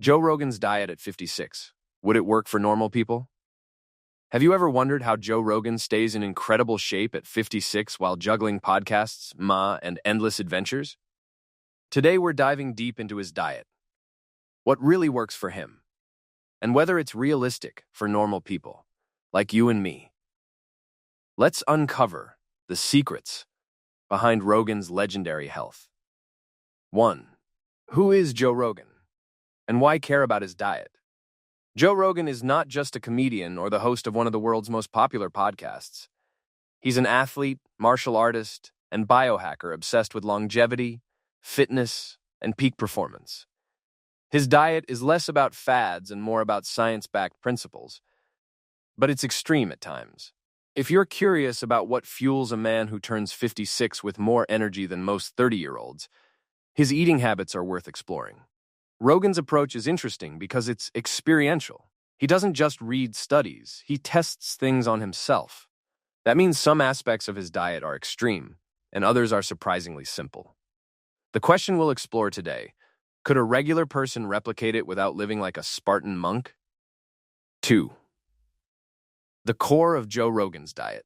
Joe Rogan's diet at 56. Would it work for normal people? Have you ever wondered how Joe Rogan stays in incredible shape at 56 while juggling podcasts, and endless adventures? Today we're diving deep into his diet, what really works for him, and whether it's realistic for normal people, like you and me. Let's uncover the secrets behind Rogan's legendary health. 1. Who is Joe Rogan? And why care about his diet? Joe Rogan is not just a comedian or the host of one of the world's most popular podcasts. He's an athlete, martial artist, and biohacker obsessed with longevity, fitness, and peak performance. His diet is less about fads and more about science-backed principles, but it's extreme at times. If you're curious about what fuels a man who turns 56 with more energy than most 30-year-olds, his eating habits are worth exploring. Rogan's approach is interesting because it's experiential. He doesn't just read studies, he tests things on himself. That means some aspects of his diet are extreme, and others are surprisingly simple. The question we'll explore today: could a regular person replicate it without living like a Spartan monk? 2. The core of Joe Rogan's diet.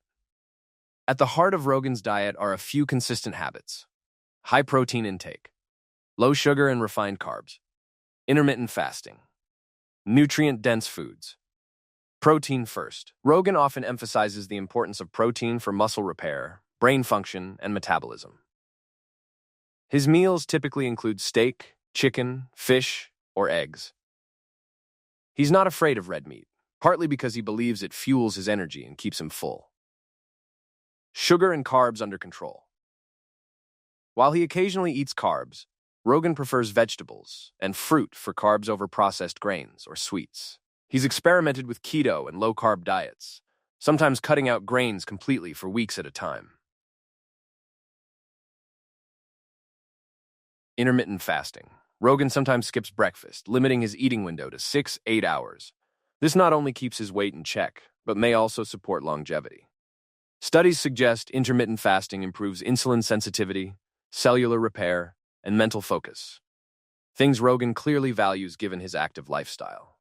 At the heart of Rogan's diet are a few consistent habits: high protein intake, low sugar and refined carbs, intermittent fasting, nutrient-dense foods. Protein first. Rogan often emphasizes the importance of protein for muscle repair, brain function, and metabolism. His meals typically include steak, chicken, fish, or eggs. He's not afraid of red meat, partly because he believes it fuels his energy and keeps him full. Sugar and carbs under control. While he occasionally eats carbs, Rogan prefers vegetables and fruit for carbs over processed grains or sweets. He's experimented with keto and low-carb diets, sometimes cutting out grains completely for weeks at a time. Intermittent fasting. Rogan sometimes skips breakfast, limiting his eating window to 6-8 hours. This not only keeps his weight in check, but may also support longevity. Studies suggest intermittent fasting improves insulin sensitivity, cellular repair, and mental focus, things Rogan clearly values given his active lifestyle.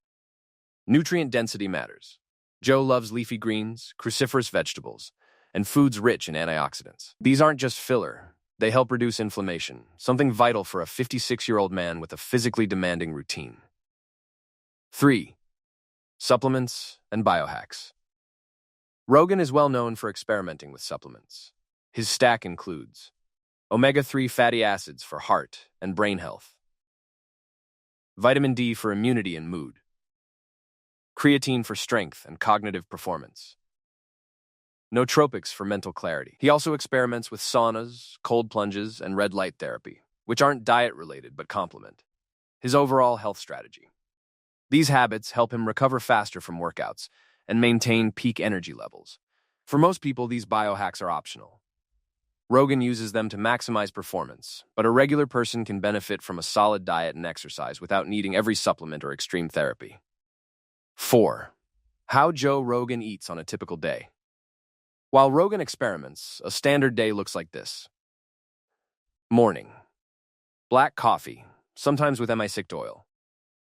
Nutrient density matters. Joe loves leafy greens, cruciferous vegetables, and foods rich in antioxidants. These aren't just filler. They help reduce inflammation, something vital for a 56-year-old man with a physically demanding routine. 3. Supplements and biohacks. Rogan is well known for experimenting with supplements. His stack includes omega-3 fatty acids for heart and brain health, vitamin D for immunity and mood, creatine for strength and cognitive performance, nootropics for mental clarity. He also experiments with saunas, cold plunges, and red light therapy, which aren't diet-related but complement his overall health strategy. These habits help him recover faster from workouts and maintain peak energy levels. For most people, these biohacks are optional. Rogan uses them to maximize performance, but a regular person can benefit from a solid diet and exercise without needing every supplement or extreme therapy. 4. How Joe Rogan eats on a typical day. While Rogan experiments, a standard day looks like this. Morning. Black coffee, sometimes with MI6 oil.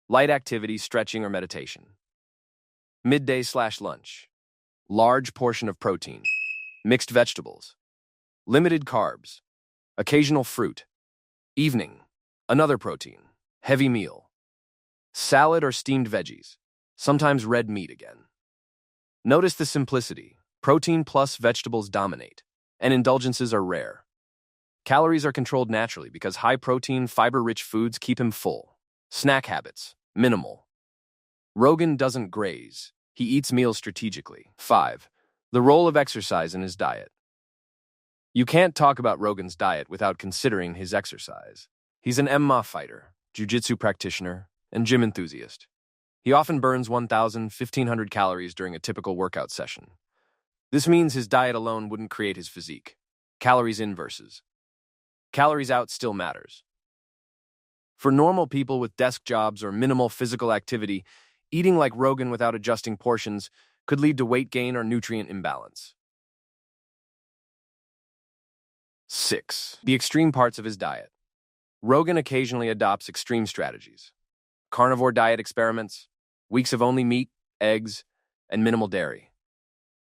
Light activity, stretching or meditation. Midday/lunch. Large portion of protein. Mixed vegetables. Limited carbs. Occasional fruit. Evening. Another protein. Heavy meal. Salad or steamed veggies. Sometimes red meat again. Notice the simplicity. Protein plus vegetables dominate, and indulgences are rare. Calories are controlled naturally because high-protein, fiber-rich foods keep him full. Snack habits. Minimal. Rogan doesn't graze. He eats meals strategically. 5. The role of exercise in his diet. You can't talk about Rogan's diet without considering his exercise. He's an MMA fighter, jiu-jitsu practitioner, and gym enthusiast. He often burns 1,000–1,500 calories during a typical workout session. This means his diet alone wouldn't create his physique. Calories in versus calories out still matters. For normal people with desk jobs or minimal physical activity, eating like Rogan without adjusting portions could lead to weight gain or nutrient imbalance. 6. The extreme parts of his diet. Rogan occasionally adopts extreme strategies. carnivore diet experiments, weeks of only meat, eggs, and minimal dairy.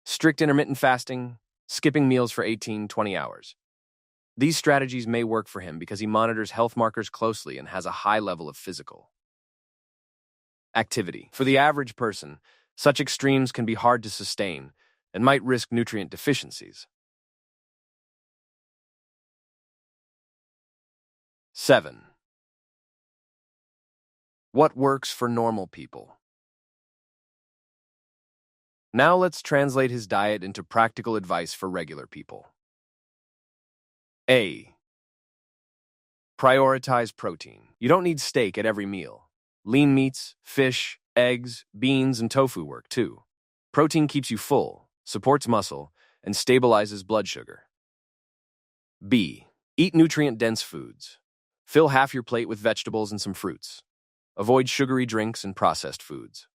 Strict intermittent fasting, skipping meals for 18-20 hours. These strategies may work for him because he monitors health markers closely and has a high level of physical activity. For the average person, such extremes can be hard to sustain and might risk nutrient deficiencies. 7. What works for normal people? Now let's translate his diet into practical advice for regular people. A. Prioritize protein. You don't need steak at every meal. Lean meats, fish, eggs, beans, and tofu work too. Protein keeps you full, supports muscle, and stabilizes blood sugar. B. Eat nutrient-dense foods. Fill half your plate with vegetables and some fruits. Avoid sugary drinks and processed foods.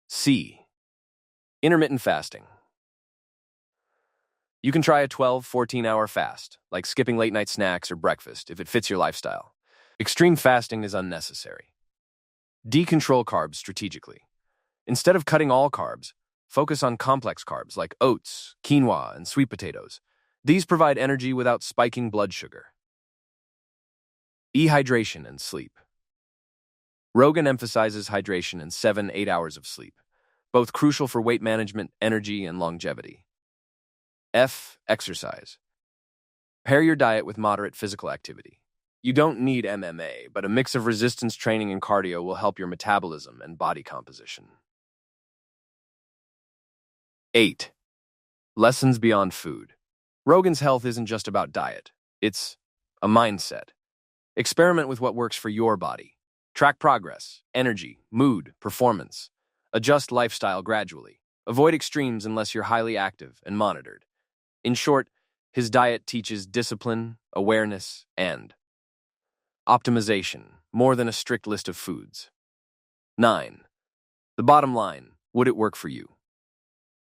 C. Intermittent fasting. You can try a 12-14-hour fast, like skipping late-night snacks or breakfast, if it fits your lifestyle. Extreme fasting is unnecessary. Decontrol carbs strategically. Instead of cutting all carbs, focus on complex carbs like oats, quinoa, and sweet potatoes. These provide energy without spiking blood sugar. Hydration and sleep. Rogan emphasizes hydration and 7-8 hours of sleep, both crucial for weight management, energy, and longevity. F. Exercise. Pair your diet with moderate physical activity. You don't need MMA, but a mix of resistance training and cardio will help your metabolism and body composition. 8. Lessons beyond food. Rogan's health isn't just about diet. It's a mindset. Experiment with what works for your body. Track progress, energy, mood, performance. Adjust lifestyle gradually. Avoid extremes unless you're highly active and monitored. In short, his diet teaches discipline, awareness, and optimization, more than a strict list of foods. 9. The bottom line, would it work for you?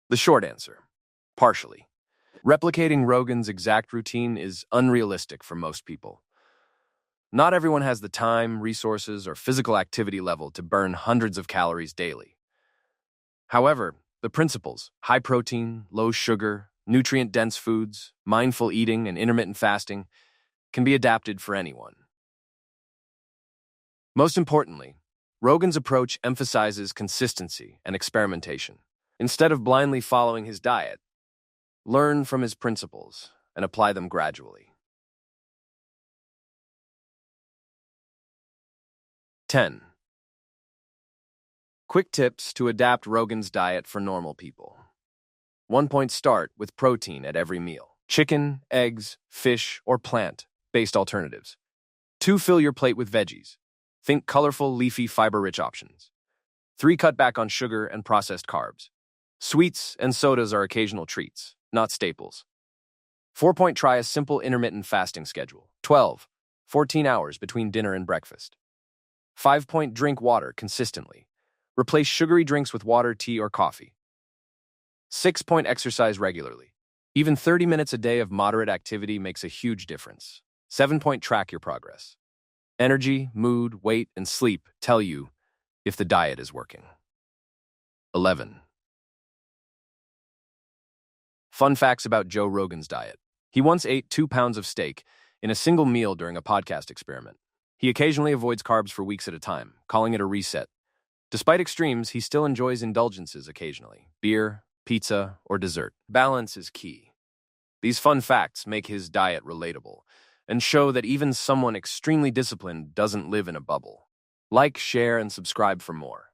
The short answer, partially. Replicating Rogan's exact routine is unrealistic for most people. Not everyone has the time, resources, or physical activity level to burn hundreds of calories daily. However, the principles, high protein, low sugar, nutrient-dense foods, mindful eating, and intermittent fasting, can be adapted for anyone. Most importantly, Rogan's approach emphasizes consistency and experimentation. Instead of blindly following his diet, learn from his principles and apply them gradually. 10. Quick tips to adapt Rogan's diet for normal people. 1 point start with protein at every meal. Chicken, eggs, fish, or plant-based alternatives. 2 fill your plate with veggies. Think colorful, leafy, fiber-rich options. 3 cut back on sugar and processed carbs. Sweets and sodas are occasional treats, not staples. 4 point try a simple intermittent fasting schedule. 12-14 hours between dinner and breakfast. 5 point drink water consistently. Replace sugary drinks with water, tea, or coffee. 6 point exercise regularly. Even 30 minutes a day of moderate activity makes a huge difference. 7 point track your progress. Energy, mood, weight, and sleep tell you if the diet is working. 11. Fun facts about Joe Rogan's diet. He once ate 2 pounds of steak in a single meal during a podcast experiment. He occasionally avoids carbs for weeks at a time, calling it a reset. Despite extremes, he still enjoys indulgences occasionally: beer, pizza, or dessert. Balance is key. These fun facts make his diet relatable and show that even someone extremely disciplined doesn't live in a bubble. Like, share, and subscribe for more.